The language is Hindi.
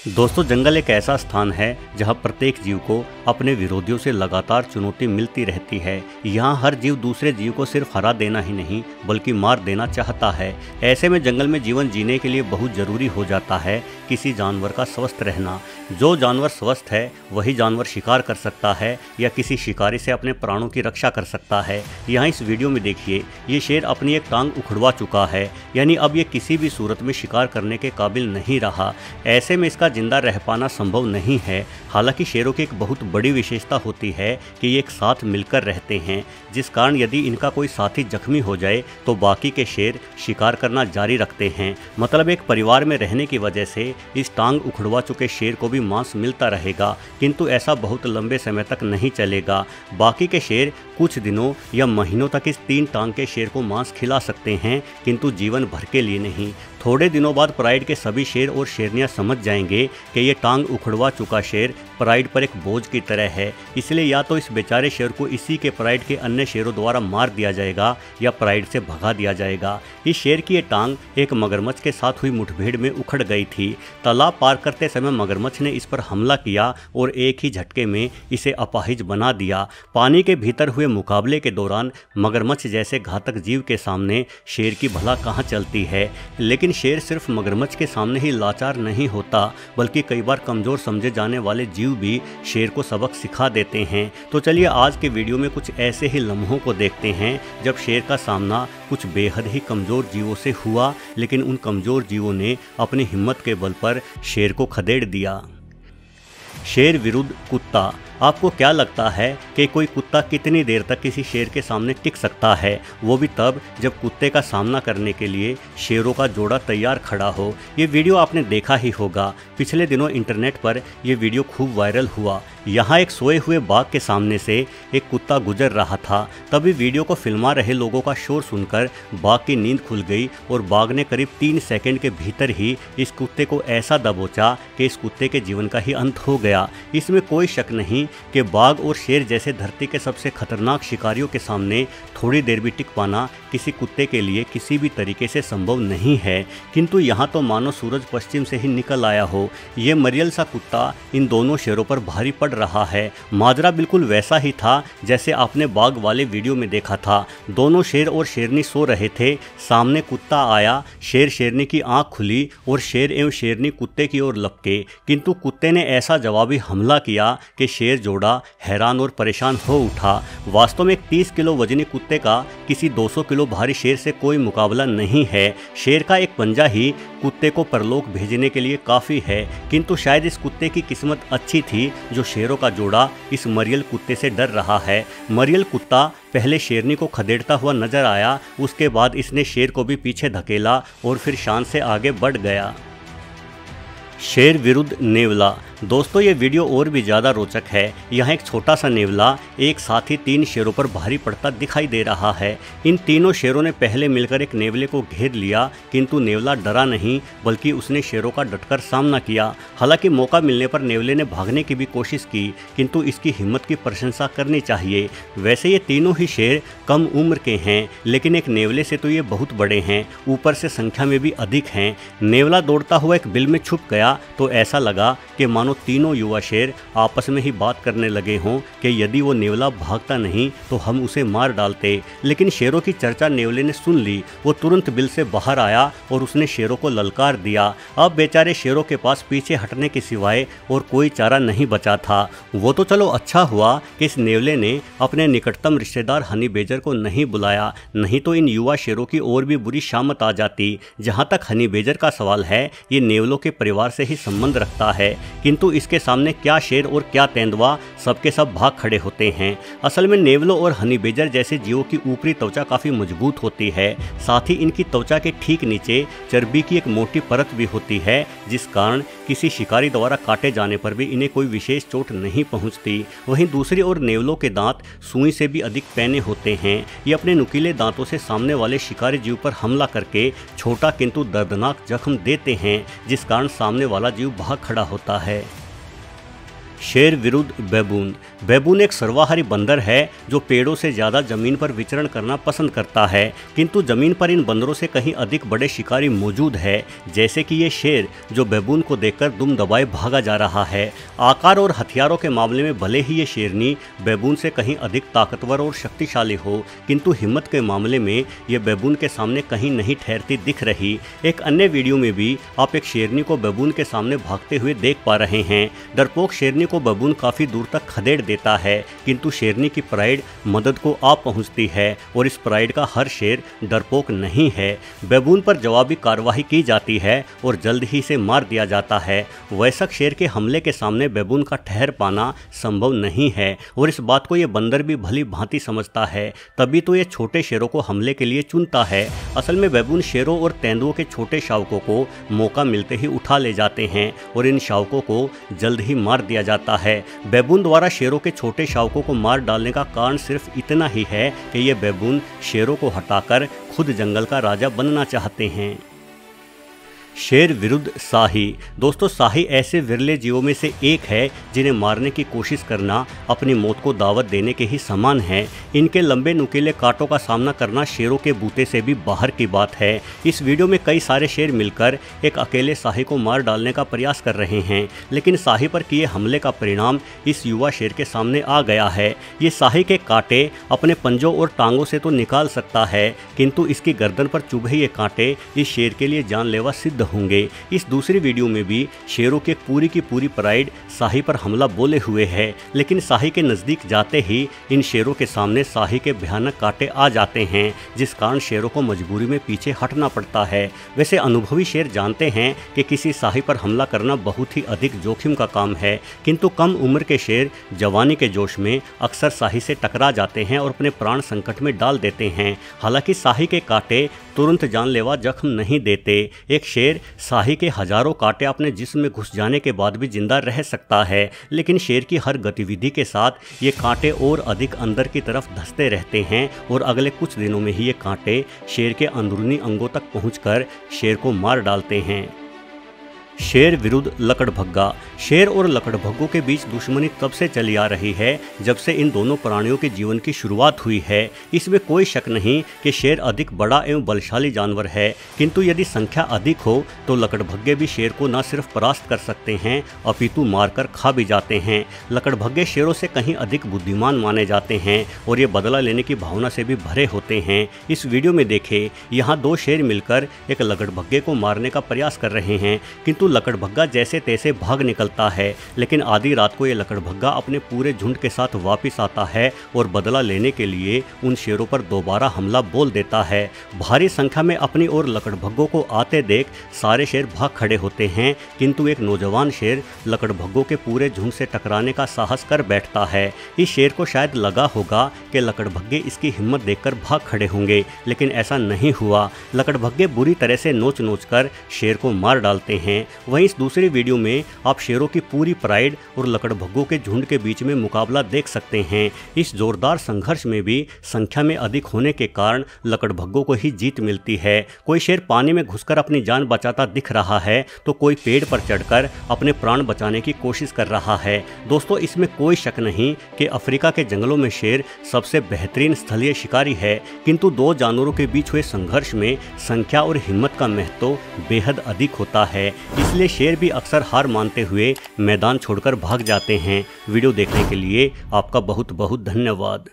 दोस्तों, जंगल एक ऐसा स्थान है जहां प्रत्येक जीव को अपने विरोधियों से लगातार चुनौती मिलती रहती है। यहां हर जीव दूसरे जीव को सिर्फ हरा देना ही नहीं बल्कि मार देना चाहता है। ऐसे में जंगल में जीवन जीने के लिए बहुत जरूरी हो जाता है किसी जानवर का स्वस्थ रहना। जो जानवर स्वस्थ है वही जानवर शिकार कर सकता है या किसी शिकारी से अपने प्राणों की रक्षा कर सकता है। यहाँ इस वीडियो में देखिए, ये शेर अपनी एक टांग उखड़वा चुका है, यानी अब ये किसी भी सूरत में शिकार करने के काबिल नहीं रहा। ऐसे में इसका जिंदा रह पाना संभव नहीं है। हालांकि शेरों की एक बहुत बड़ी विशेषता होती है कि ये एक साथ मिलकर रहते हैं, जिस कारण यदि इनका कोई साथी जख्मी हो जाए तो बाकी के शेर शिकार करना जारी रखते हैं। मतलब एक परिवार में रहने की वजह से इस टांग उखड़वा चुके शेर को भी मांस मिलता रहेगा, किंतु ऐसा बहुत लंबे समय तक नहीं चलेगा। बाकी के शेर कुछ दिनों या महीनों तक इस 3 टांग के शेर को मांस खिला सकते हैं, किंतु जीवन भर के लिए नहीं। थोड़े दिनों बाद प्राइड के सभी शेर और शेरनियां समझ जाएंगे कि ये टांग उखड़वा चुका शेर प्राइड पर एक बोझ की तरह है, इसलिए या तो इस बेचारे शेर को इसी के प्राइड के अन्य शेरों द्वारा मार दिया जाएगा या प्राइड से भगा दिया जाएगा। इस शेर की ये टांग एक मगरमच्छ के साथ हुई मुठभेड़ में उखड़ गई थी। तालाब पार करते समय मगरमच्छ ने इस पर हमला किया और एक ही झटके में इसे अपाहिज बना दिया। पानी के भीतर हुए मुकाबले के दौरान मगरमच्छ जैसे घातक जीव के सामने शेर की भला कहाँ चलती है। लेकिन शेर सिर्फ मगरमच्छ के सामने ही लाचार नहीं होता, बल्कि कई बार कमज़ोर समझे जाने वाले जीव भी शेर को सबक सिखा देते हैं। तो चलिए आज के वीडियो में कुछ ऐसे ही लम्हों को देखते हैं जब शेर का सामना कुछ बेहद ही कमज़ोर जीवों से हुआ, लेकिन उन कमज़ोर जीवों ने अपनी हिम्मत के बल पर शेर को खदेड़ दिया। शेर विरुद्ध कुत्ता। आपको क्या लगता है कि कोई कुत्ता कितनी देर तक किसी शेर के सामने टिक सकता है, वो भी तब जब कुत्ते का सामना करने के लिए शेरों का जोड़ा तैयार खड़ा हो। ये वीडियो आपने देखा ही होगा। पिछले दिनों इंटरनेट पर यह वीडियो खूब वायरल हुआ। यहाँ एक सोए हुए बाघ के सामने से एक कुत्ता गुजर रहा था। तभी वीडियो को फिल्मा रहे लोगों का शोर सुनकर बाघ की नींद खुल गई और बाघ ने करीब 3 सेकंड के भीतर ही इस कुत्ते को ऐसा दबोचा कि इस कुत्ते के जीवन का ही अंत हो गया। इसमें कोई शक नहीं कि बाघ और शेर जैसे धरती के सबसे खतरनाक शिकारियों के सामने थोड़ी देर भी टिक पाना किसी कुत्ते के लिए किसी भी तरीके से संभव नहीं है। किंतु यहाँ तो मानो सूरज पश्चिम से ही निकल आया हो। ये मरियल सा कुत्ता इन दोनों शेरों पर भारी पड़ रहा है। माजरा बिल्कुल वैसा ही था जैसे आपने बाघ वाले वीडियो में देखा था। दोनों शेर और शेरनी सो रहे थे। सामने कुत्ता आया, शेर शेरनी की आंख खुली और शेर एवं शेरनी कुत्ते की ओर लपके, किंतु कुत्ते ने ऐसा जवाबी हमला किया कि शेर जोड़ा हैरान और परेशान हो उठा। वास्तव में एक 30 किलो वजनी कुत्ते का किसी 200 किलो भारी शेर से कोई मुकाबला नहीं है। शेर का एक पंजा ही कुत्ते को परलोक भेजने के लिए काफ़ी है, किंतु शायद इस कुत्ते की किस्मत अच्छी थी जो शेरों का जोड़ा इस मरियल कुत्ते से डर रहा है। मरियल कुत्ता पहले शेरनी को खदेड़ता हुआ नजर आया, उसके बाद इसने शेर को भी पीछे धकेला और फिर शान से आगे बढ़ गया। शेर विरुद्ध नेवला। दोस्तों, ये वीडियो और भी ज़्यादा रोचक है। यहाँ एक छोटा सा नेवला एक साथ ही 3 शेरों पर भारी पड़ता दिखाई दे रहा है। इन तीनों शेरों ने पहले मिलकर एक नेवले को घेर लिया, किंतु नेवला डरा नहीं बल्कि उसने शेरों का डटकर सामना किया। हालांकि मौका मिलने पर नेवले ने भागने की भी कोशिश की, किंतु इसकी हिम्मत की प्रशंसा करनी चाहिए। वैसे ये तीनों ही शेर कम उम्र के हैं, लेकिन एक नेवले से तो ये बहुत बड़े हैं, ऊपर से संख्या में भी अधिक हैं। नेवला दौड़ता हुआ एक बिल में छुप गया तो ऐसा लगा कि मानो तीनों युवा शेर आपस में ही बात करने लगे हों कि यदि वो नेवला भागता नहीं तो हम उसे मार डालते। लेकिन शेरों की चर्चा नेवले ने सुन ली। वो तुरंत बिल से बाहर आया और उसने शेरों को ललकार दिया। अब बेचारे शेरों के पास पीछे हटने के सिवाय और कोई चारा नहीं बचा था। वो तो चलो अच्छा हुआ कि इस नेवले ने अपने निकटतम रिश्तेदार हनी बेजर को नहीं बुलाया, नहीं तो इन युवा शेरों की और भी बुरी शामत आ जाती। जहाँ तक हनी बेजर का सवाल है, ये नेवलों के परिवार से ही संबंध रखता है, किंतु इसके सामने क्या शेर और क्या तेंदुआ, सबके सब भाग खड़े होते हैं। असल में नेवलों और हनी बेजर जैसे जीवों की ऊपरी त्वचा काफ़ी मजबूत होती है। साथ ही इनकी त्वचा के ठीक नीचे चर्बी की एक मोटी परत भी होती है, जिस कारण किसी शिकारी द्वारा काटे जाने पर भी इन्हें कोई विशेष चोट नहीं पहुंचती। वहीं दूसरी ओर नेवलों के दांत सुई से भी अधिक पैने होते हैं। ये अपने नुकीले दांतों से सामने वाले शिकारी जीव पर हमला करके छोटा किंतु दर्दनाक जख्म देते हैं, जिस कारण सामने वाला जीव भाग खड़ा होता है। शेर विरुद्ध बैबून। बैबून एक सर्वाहारी बंदर है जो पेड़ों से ज़्यादा ज़मीन पर विचरण करना पसंद करता है, किंतु ज़मीन पर इन बंदरों से कहीं अधिक बड़े शिकारी मौजूद है, जैसे कि ये शेर जो बैबून को देखकर दुम दबाए भागा जा रहा है। आकार और हथियारों के मामले में भले ही ये शेरनी बैबून से कहीं अधिक ताकतवर और शक्तिशाली हो, किंतु हिम्मत के मामले में ये बैबून के सामने कहीं नहीं ठहरती दिख रही। एक अन्य वीडियो में भी आप एक शेरनी को बैबून के सामने भागते हुए देख पा रहे हैं। डरपोक शेरनी को बैबून काफी दूर तक खदेड़ देता है, किंतु शेरनी की प्राइड मदद को आ पहुंचती है और इस प्राइड का हर शेर डरपोक नहीं है। बैबून पर जवाबी कार्रवाई की जाती है और जल्द ही इसे मार दिया जाता है। वयस्क शेर के हमले के सामने बैबून का ठहर पाना संभव नहीं है और इस बात को यह बंदर भी भली भांति समझता है, तभी तो ये छोटे शेरों को हमले के लिए चुनता है। असल में बैबून शेरों और तेंदुओं के छोटे शावकों को मौका मिलते ही उठा ले जाते हैं और इन शावकों को जल्द ही मार दिया जाता है। बैबून द्वारा शेरों के छोटे शावकों को मार डालने का कारण सिर्फ इतना ही है कि ये बैबून शेरों को हटाकर खुद जंगल का राजा बनना चाहते हैं। शेर विरुद्ध साही। दोस्तों, साही ऐसे विरले जीवों में से एक है जिन्हें मारने की कोशिश करना अपनी मौत को दावत देने के ही समान है। इनके लंबे नुकीले कांटों का सामना करना शेरों के बूते से भी बाहर की बात है। इस वीडियो में कई सारे शेर मिलकर एक अकेले साही को मार डालने का प्रयास कर रहे हैं, लेकिन साही पर किए हमले का परिणाम इस युवा शेर के सामने आ गया है। ये साही के कांटे अपने पंजों और टांगों से तो निकाल सकता है, किंतु इसकी गर्दन पर चुभे ये कांटे इस शेर के लिए जानलेवा सिद्ध होंगे। इस दूसरी वीडियो में भी शेरों की पूरी प्राइड साही पर हमला बोले हुए है, लेकिन साही के नज़दीक जाते ही इन शेरों के सामने साही के भयानक कांटे आ जाते हैं, जिस कारण शेरों को मजबूरी में पीछे हटना पड़ता है। वैसे अनुभवी शेर जानते हैं कि किसी साही पर हमला करना बहुत ही अधिक जोखिम का काम है, किंतु कम उम्र के शेर जवानी के जोश में अक्सर साही से टकरा जाते हैं और अपने प्राण संकट में डाल देते हैं। हालांकि साही के कांटे तुरंत जानलेवा जख्म नहीं देते। एक शेर साही के हजारों कांटे अपने जिस्म में घुस जाने के बाद भी जिंदा रह सकता है, लेकिन शेर की हर गतिविधि के साथ ये कांटे और अधिक अंदर की तरफ धंसते रहते हैं और अगले कुछ दिनों में ही ये कांटे शेर के अंदरूनी अंगों तक पहुंचकर शेर को मार डालते हैं। शेर विरुद्ध लकड़भग्गा। शेर और लकड़भग्गों के बीच दुश्मनी तब से चली आ रही है जब से इन दोनों प्राणियों के जीवन की शुरुआत हुई है। इसमें कोई शक नहीं कि शेर अधिक बड़ा एवं बलशाली जानवर है, किंतु यदि संख्या अधिक हो तो लकड़भग्गे भी शेर को न सिर्फ परास्त कर सकते हैं अपितु मारकर खा भी जाते हैं। लकड़भग्गे शेरों से कहीं अधिक बुद्धिमान माने जाते हैं और ये बदला लेने की भावना से भी भरे होते हैं। इस वीडियो में देखें, यहाँ दो शेर मिलकर एक लकड़भग्गे को मारने का प्रयास कर रहे हैं, किंतु लकड़भग्गा जैसे तैसे भाग निकलता है, लेकिन आधी रात को यह लकड़भग्गा अपने पूरे झुंड के साथ वापस आता है और बदला लेने के लिए उन शेरों पर दोबारा हमला बोल देता है। भारी संख्या में अपनी ओर लकड़भग्गों को आते देख सारे शेर भाग खड़े होते हैं, किंतु एक नौजवान शेर लकड़भग्गों के पूरे झुंड से टकराने का साहस कर बैठता है। इस शेर को शायद लगा होगा कि लकड़भग्गे इसकी हिम्मत देखकर भाग खड़े होंगे, लेकिन ऐसा नहीं हुआ। लकड़भग्गे बुरी तरह से नोच नोच कर शेर को मार डालते हैं। वहीं इस दूसरी वीडियो में आप शेरों की पूरी प्राइड और लकड़भग्गों के झुंड के बीच में मुकाबला देख सकते हैं। इस जोरदार संघर्ष में भी संख्या में अधिक होने के कारण लकड़भग्गों को ही जीत मिलती है। कोई शेर पानी में घुसकर अपनी जान बचाता दिख रहा है तो कोई पेड़ पर चढ़कर अपने प्राण बचाने की कोशिश कर रहा है। दोस्तों, इसमें कोई शक नहीं कि अफ्रीका के जंगलों में शेर सबसे बेहतरीन स्थलीय शिकारी है, किंतु दो जानवरों के बीच हुए संघर्ष में संख्या और हिम्मत का महत्व बेहद अधिक होता है। इसलिए शेर भी अक्सर हार मानते हुए मैदान छोड़कर भाग जाते हैं। वीडियो देखने के लिए आपका बहुत बहुत धन्यवाद।